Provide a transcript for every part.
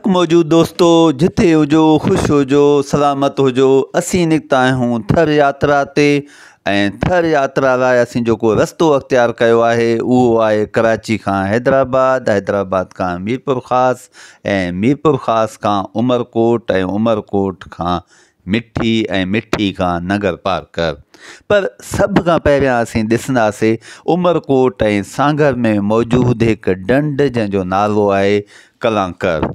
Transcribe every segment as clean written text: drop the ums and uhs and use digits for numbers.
हक़ मौजूद दोस्तों, जिथे हुजो ख़ुशि हुजो सलामत हुजो। असीं निकिता आहियूं थर यात्रा ते ऐं थर यात्रा लाइ असीं जेको रस्तो अख़्तियार कयो आहे उहो आहे कराची खां हैदराबाद, हैदराबाद खां मीरपुर ख़ासि ऐं मीरपुर ख़ासि खां उमरकोट ऐं उमरकोट खां मिठी ऐं मिठी खां नगर पार्कर। पर सभ खां पहिरियां असीं ॾिसंदासीं उमरकोट ऐं सांगर में मौजूदु हिकु ढंढ जंहिंजो नालो आहे कलांकर।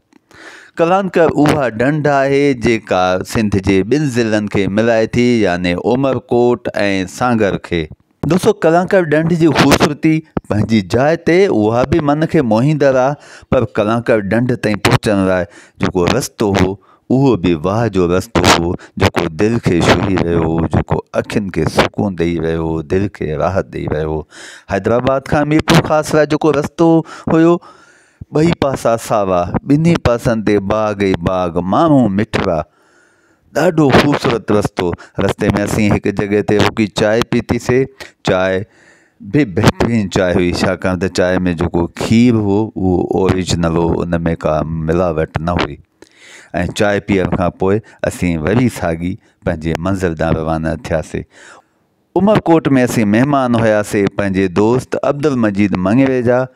कलांकर उहा ढंढ आहे जेका सिंध जे ॿिनि ज़िलनि खे मिलाए थी, यानी उमरकोट ऐं सांगर खे। दोस्तों, कलांकर ढंढ जी ख़ूबसूरती पंहिंजी जाइ ते उहा बि मन खे मोहींदड़ आहे, पर कलांकर ढंढ ताईं पहुचण लाइ जेको रस्तो हो उहो बि वाह जो रस्तो हो, जेको दिलि खे छुही रहियो हो, जेको अखियुनि खे सुकून ॾेई रहियो हो, दिलि खे राहत ॾेई रहियो हो। हैदराबाद खां मीरपुर ख़ासि लाइ जेको रस्तो हुयो, ॿई पासा सावा, ॿिन्ही पासनि ते बाग़ ई बाग़, माण्हू मिठड़ा, ॾाढो ख़ूबसूरत रस्तो। रस्ते में असीं हिकु जॻह ते रुकी चांहि पीतीसीं। चांहि बि बहितरीनु चांहि हुई, छाकाणि त चांहि में जेको खीरु हो उहो ओरिजिनल हो, उन में का मिलावट न हुई। ऐं चांहि पीअण खां पोइ असीं वरी साॻी पंहिंजे मंज़िल ॾांहुं रवाना थियासीं। उमरकोट में असीं महिमान हुयासीं पंहिंजे दोस्त अब्दुल मजीद मंगरे जा,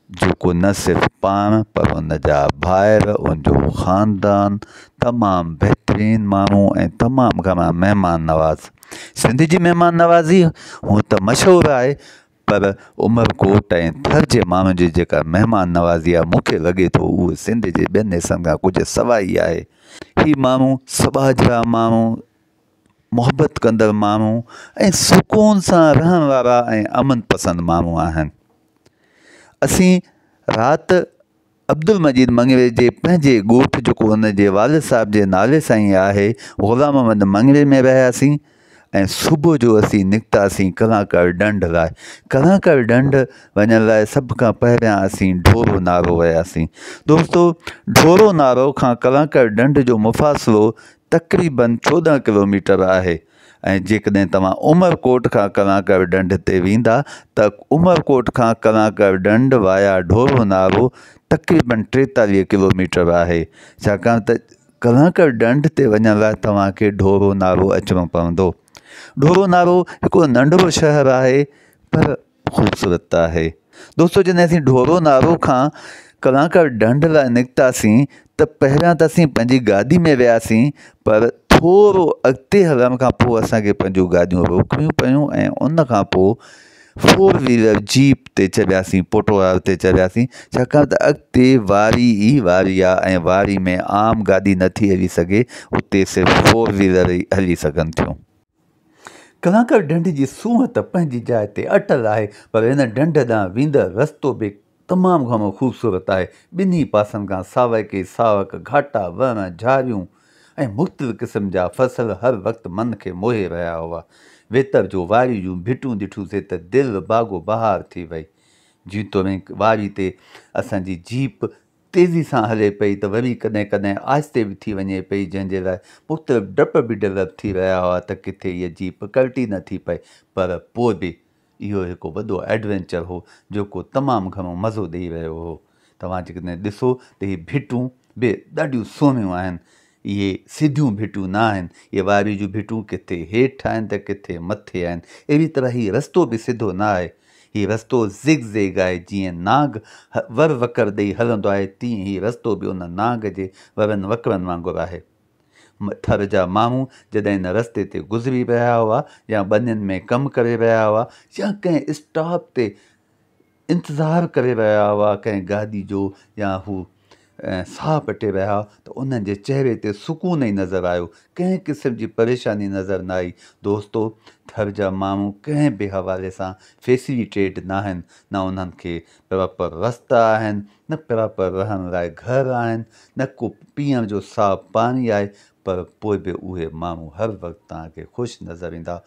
जेको न सिर्फ़ु पाण पर उन जा भाइर, उनजो ख़ानदान तमामु बहितरीनु माण्हू ऐं तमामु घणा महिमान नवाज़। सिंध जी महिमान नवाज़ी हूअं त मशहूरु आहे, पर उमरकोट ऐं थर जे माण्हुनि जी जेका महिमान नवाज़ी आहे, मूंखे लॻे थो उहो सिंध जे ॿियनि हिसनि खां कुझु सवाइ आहे। ही माण्हू सबाझड़ा माण्हू, मोहबत कंदड़ माण्हू ऐं सुकून सां रहण वारा ऐं अमन पसंदि माण्हू आहिनि। असीं राति अब्दुल मजीद मंगरे जे पंहिंजे ॻोठु, जेको हुन जे वालिद साहिब जे नाले सां ई आहे, ग़ुलाम मोहम्मद मंगरे में रहियासीं ऐं सुबुह जो असीं निकितासीं कलांकर ढंढ लाइ। कलांकर ढंढ वञण लाइ सभ खां पहिरियां असीं ढोरो नारो वियासीं। दोस्तो, ढोरो नारो खां कलांकर ढंढ जो मुफ़ासिलो तक़रीबन 14 किलोमीटर आहे ऐं जेकॾहिं तव्हां उमरकोट खां कलांकर ढंढ ते वेंदा त उमरकोट खां कलांकर ढंढ वाया ढोरो नारो तक़रीबन 43 किलोमीटर आहे, छाकाणि त कलांकर ढंढ ते वञण लाइ तव्हांखे ढोरो नारो अचिणो पवंदो। ढोरो नारो हिकिड़ो नंढिड़ो शहरु आहे, पर ख़ूबसूरत आहे। दोस्तो, जॾहिं असीं ढोरो नारो खां कलांकर ढंढ लाइ निकितासीं त पहिरियां त असीं पंहिंजी गाॾी में वियासीं, पर थोरो अॻिते हलण खां पोइ असांखे पंहिंजूं गाॾियूं रोकणियूं पियूं ऐं उन खां पोइ 4 व्हीलर जीप ते चढ़ियासीं, पोटवार ते चढ़ियासीं, छाकाणि त अॻिते वारी ई वारी आहे ऐं वारी में आम गाॾी नथी हली सघे, उते सिर्फ़ु 4 व्हीलर ई हली सघनि थियूं। कलांकर ढंढ जी सूंहं त पंहिंजी जाइ ते अटल आहे, पर हिन ढंढ ॾांहुं वेंदड़ रस्तो बि तमामु घणो ख़ूबसूरत आहे। ॿिन्ही पासनि खां सावक ई सावक, घाटा, वण, झाड़ियूं ऐं मुख़्तलिफ़ क़िस्म जा फसल हर वक़्तु मन खे मोहे रहिया हुआ। वेतर जो वारी जूं भिटूं ॾिठूंसीं त दिलि बाग़ो बहार थी वई। जीतोणीकि वारी ते असांजी जीप तेज़ी सां हले पई त वरी कॾहिं कॾहिं आहिस्ते बि थी वञे पई, जंहिंजे लाइ मुख़्तलिफ़ डप बि डेवलप थी रहिया हुआ त किथे इहा जीप कल्टी न थी पए। पर पोइ बि इहो हिकु वॾो एडवेंचर हो, जेको तमामु घणो मज़ो ॾेई रहियो हो। तव्हां जेकॾहिं ॾिसो त इहे भिटूं बि ॾाढियूं सुहिणियूं आहिनि। इहे सिधियूं भिटूं न आहिनि, इहे वारी जूं भिटूं किथे हेठि आहिनि त किथे मथे आहिनि। अहिड़ी तरह हीउ रस्तो बि सिधो न आहे, हीउ रस्तो ज़िग ज़ेग आहे। जीअं नाग वर वकर ॾेई हलंदो आहे, तीअं हीउ रस्तो बि उन नाग जे वरनि वकरनि वांगुरु आहे। थर जा माण्हू जॾहिं हिन रस्ते ते गुज़री रहिया हुआ, या ॿनियुनि में कमु करे रहिया हुआ, या कंहिं स्टॉप ते इंतज़ारु करे रहिया हुआ कंहिं गाॾी जो, या हू साहु पटे रहिया हुआ, त उन्हनि जे चहिरे ते सुकून ई नज़र आयो, कंहिं क़िस्म जी परेशानी नज़र न आई। दोस्तो, थर जा माण्हू कंहिं बि हवाले सां फैसिलिटेड न आहिनि, न उन्हनि खे प्रॉपर रस्ता आहिनि, न प्रॉपर रहण लाइ घर आहिनि, न को पीअण जो साफ़ु पाणी आहे, पर पोइ बि उहे माण्हू हर वक़्तु तव्हांखे ख़ुशि नज़र ईंदा।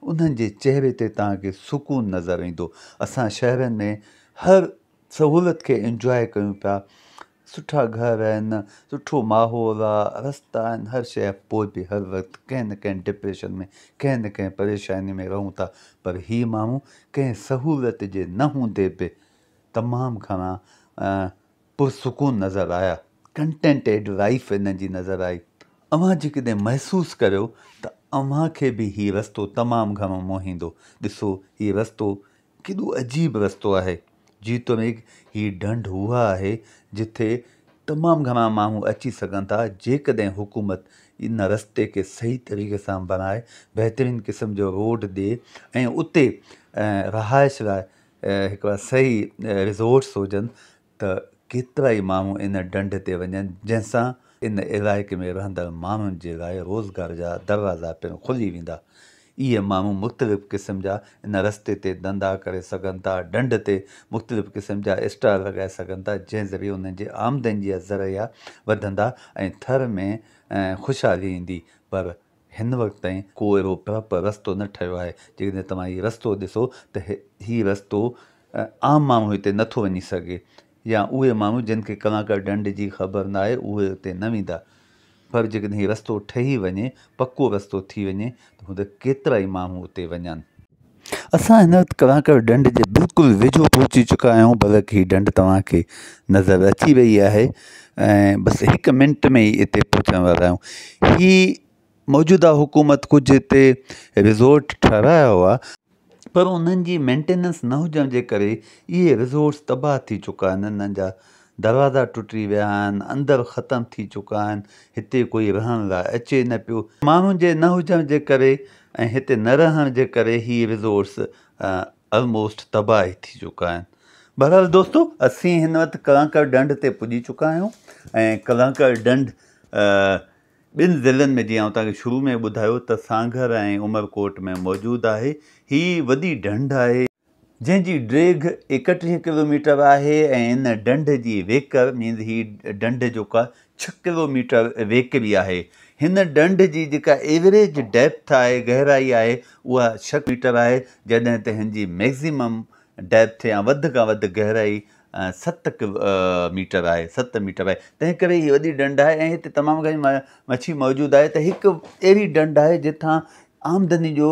उन्हनि जे चहिरे ते तव्हांखे सुकून नज़र ईंदो। असां शहरनि में हर सहूलियत खे इंजॉय कयूं पिया, सुठा घर आहिनि, सुठो माहौल आहे, रस्ता आहिनि, हर शइ, पोइ बि हर वक़्तु कंहिं न कंहिं डिप्रेशन में, कंहिं न कंहिं परेशानी में रहूं था। पर हीअ माण्हू कंहिं सहूलियत जे न हूंदे बि तमामु घणा पुरसुकून नज़र आया। कंटेंटेड लाइफ इन जी नज़र आई। अव्हां जेकॾहिं महसूसु करियो त अव्हां खे बि हीउ रस्तो तमामु घणो मोहींदो। ॾिसो हीउ रस्तो केॾो अजीब रस्तो आहे। जेतोणीकि हीउ ढंढ उहा आहे जिथे तमामु घणा माण्हू अची सघनि था जेकॾहिं हुकूमत इन रस्ते खे सही तरीक़े सां बणाए, बहितरीनु क़िस्म जो रोड ॾिए ऐं उते रहाइश लाइ हिकिड़ा सही रिज़ोर्ट्स हुजनि त केतिरा ई माण्हू इन ढंढ ते वञनि, जंहिंसां इन इलाइक़े में रहंदड़ माण्हुनि जे लाइ रोज़गार जा दरवाज़ा पिणु खुली वेंदा। इहे माण्हू मुख़्तलिफ़ क़िस्म जा इन रस्ते ते धंधा करे सघनि था, ढंढ ते मुख़्तलिफ़ क़िस्म जा स्टॉल लॻाए सघनि था, जंहिं ज़रिए उन्हनि जे आमदनी जा ज़रिया वधंदा ऐं थर में ख़ुशहाली ईंदी। पर हिन वक़्त ताईं को अहिड़ो प्रॉपर रस्तो न ठहियो आहे। जेकॾहिं तव्हां हीउ रस्तो ॾिसो त हीउ रस्तो आम माण्हू हिते नथो वञी सघे, या उहे माण्हू जिन खे कलाकार ढंढ जी ख़बर न आहे उहे हुते न वेंदा। पर जेकॾहिं हीउ रस्तो ठही वञे, पको रस्तो थी वञे, त हुते केतिरा ई माण्हू उते वञनि। असां हिन वक़्तु कलाकार ढंढ जे बिल्कुलु वेझो पहुची चुका आहियूं। भले हीउ ढंढ तव्हांखे नज़र अची वई आहे ऐं बसि 1 मिंट में ई हिते पहुचण वारा आहियूं। हीअ मौजूदा हुकूमत कुझु हिते रिज़ोर्ट ठाहिराया हुआ, पर उन्हनि जी मेंटेनेंस न हुजण जे करे इहे रिज़ोर्ट्स तबाह थी चुका आहिनि। इन्हनि जा दरवाज़ा टुटी विया आहिनि, अंदरि ख़तमु थी चुका आहिनि, हिते कोई रहण लाइ अचे न पियो। माण्हुनि जे न हुजण जे करे ऐं हिते न रहण जे करे हीअ रिज़ोर्ट्स ऑलमोस्ट तबाह ई थी चुका आहिनि। बहरहाल दोस्तो, असीं हिन वक़्तु कलाकार ढंढ ते पुॼी चुका आहियूं ऐं कलाकार ढंढ ॿिनि ज़िलनि में, जीअं आउं तव्हांखे शुरू में ॿुधायो त सांघर ऐं उमरकोट में मौजूदु आहे। हीअ वॾी ढंढ आहे जंहिंजी ड्रेग 31 किलोमीटर आहे ऐं इन ढंढ जी वेकर मीन्स हीअ ढंढ जो का 6 किलोमीटर वेकिरी आहे। हिन ढंढ जी जेका एवरेज डेप्थ आहे, गहराई आहे, उहा 6 मीटर आहे, जॾहिं त हिन जी मैक्ज़िमम डेप्थ या वधि खां वधि गहराई 7 मीटर आहे, 7 मीटर आहे। तंहिं करे हीअ वॾी ढंढ आहे ऐं हिते तमामु घणी मच्छी मौजूदु आहे। त हिकु अहिड़ी ढंढ आहे जितां आमदनी जो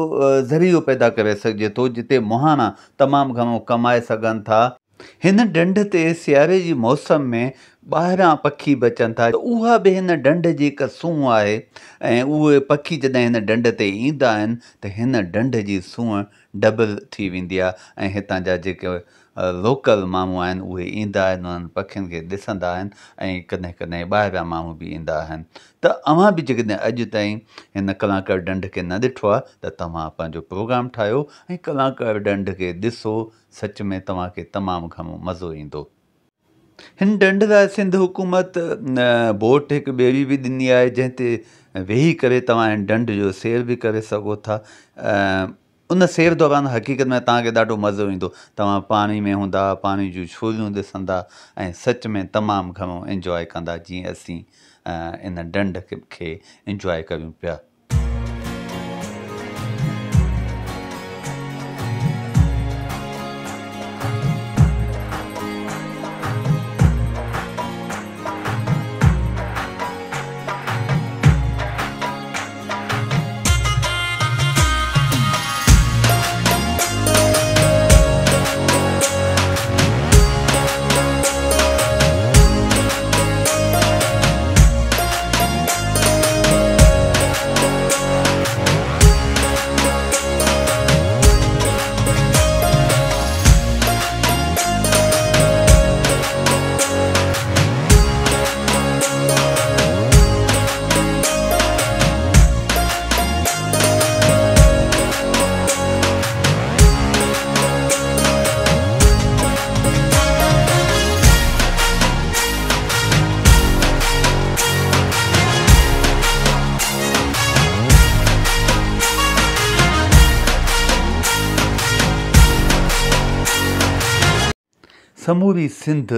ज़रियो पैदा करे सघिजे थो, जिते मुहाना तमामु घणो कमाए सघनि था। हिन ढंढ ते सियारे जी मौसम में ॿाहिरां पखी बि अचनि था, उहा बि हिन ढंढ जी हिकु सूंहं आहे ऐं उहे पखी जॾहिं हिन ढंढ ते ईंदा आहिनि त हिन ढंढ जी सूंहं डबल थी वेंदी आहे ऐं हितां जा जेके लोकल माण्हू आहिनि उहे ईंदा आहिनि, उन्हनि पखियुनि खे ॾिसंदा आहिनि ऐं कॾहिं कॾहिं ॿाहिरियां माण्हू बि ईंदा आहिनि। त अव्हां बि जेकॾहिं अॼु ताईं हिन कलाकार ढंढ खे न ॾिठो आहे त तव्हां पंहिंजो प्रोग्राम ठाहियो ऐं कलाकार ढंढ खे ॾिसो। सच में तव्हांखे तमामु घणो मज़ो ईंदो। हिन ढंढ लाइ सिंध हुकूमत बोट हिकु ॿेड़ी बि ॾिनी आहे, जंहिं ते वेही करे तव्हां हिन ढंढ जो सैर बि करे सघो था। उन सैर दौरान हक़ीक़त में तव्हांखे ॾाढो मज़ो ईंदो। तव्हां पाणी में हूंदा, पाणी जूं छूलियूं ॾिसंदा ऐं सच में तमामु घणो इंजॉय कंदा, जीअं असीं इन ढंढ खे इंजॉय कयूं पिया। समूरी सिंध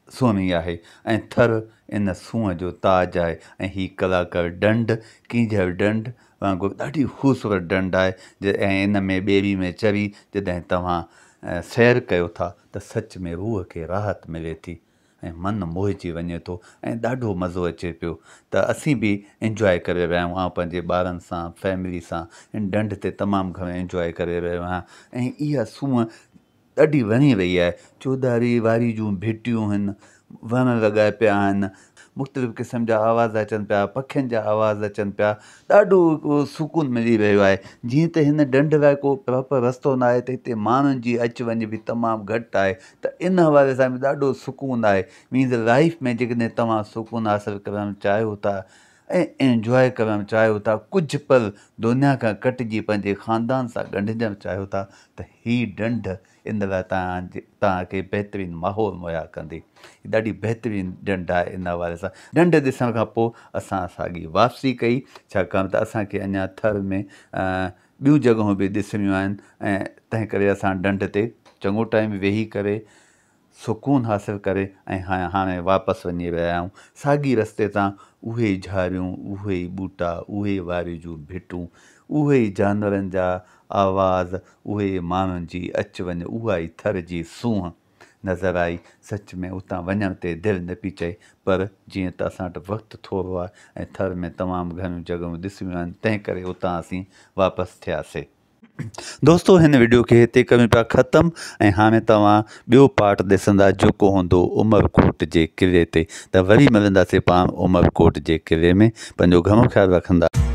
सोनी आहे ऐं थर इन सूंहं जो ताज आहे ऐं हीअ कलाकार ढंढ कींझर ढंढ वांगुरु ॾाढी ख़ूबसूरत ढंढ आहे। ऐं इन में ॿेड़ी में चढ़ी जॾहिं तव्हां सैर कयो था त सच में रूह खे राहत मिले थी ऐं मन मोहिजी वञे थो ऐं ॾाढो मज़ो अचे पियो। त असीं बि इंजॉय करे रहिया आहियूं। आउं पंहिंजे ॿारनि सां, फैमिली सां हिन ढंढ ते तमामु घणो इंजॉय करे रहियो आहियां ऐं इहा सूंहं ॾाढी वणी रही आहे। चौधारी वारी जूं भिटियूं आहिनि, वण लॻाए पिया आहिनि, मुख़्तलिफ़ क़िस्म जा आवाज़ अचनि पिया, पखियुनि जा आवाज़ अचनि पिया, ॾाढो सुकून मिली रहियो आहे। जीअं त हिन ढंढ लाइ को प्रॉपर रस्तो न आहे त हिते माण्हुनि जी अचु वञु बि तमामु घटि आहे, त इन हवाले सां बि ॾाढो सुकून आहे। मीन्स लाइफ में जेकॾहिं तव्हां सुकून हासिलु करणु चाहियो था ऐं एंजॉय करणु चाहियो था, कुझु पल दुनिया खां कटिजी पंहिंजे ख़ानदान सां ॻंढिजणु चाहियो था, त हीअ ढंढ इन लाइ तव्हांखे बहितरीनु माहौल मुहैया कंदी। हीअ ॾाढी बहितरीनु ढंढ आहे। इन हवाले सां ढंढ ॾिसण खां पोइ असां साॻी वापसी कई, छाकाणि त असांखे अञा थर में ॿियूं जॻहियूं बि ॾिसणियूं आहिनि ऐं तंहिं करे असां ढंढ ते चङो टाइम वेही करे सुकून हासिलु करे ऐं हाणे वापसि वञी रहिया आहियूं। साॻी रस्ते तां उहे ई झाड़ियूं, उहे ई ॿूटा, उहे वारियूं जूं भिटूं, उहे ई जानवरनि जा आवाज़, उहे ई माण्हुनि जी अचु वञु, उहा ई थर जी सूंहं नज़र आई। सच में उतां वञण ते दिलि न पई चए, पर जीअं त असां वटि वक़्तु थोरो आहे ऐं थर में तमामु घणियूं जॻहियूं ॾिसणियूं आहिनि, तंहिं करे उतां असीं वापसि थियासीं। दोस्तो, हिन वीडियो खे हिते कयूं पिया ख़तमु ऐं हाणे तव्हां ॿियो पार्ट ॾिसंदा जेको हूंदो उमरकोट जे क़िले ते। त वरी मिलंदासीं पाण उमरकोट जे क़िले में। पंहिंजो घणो ख़्यालु रखंदा।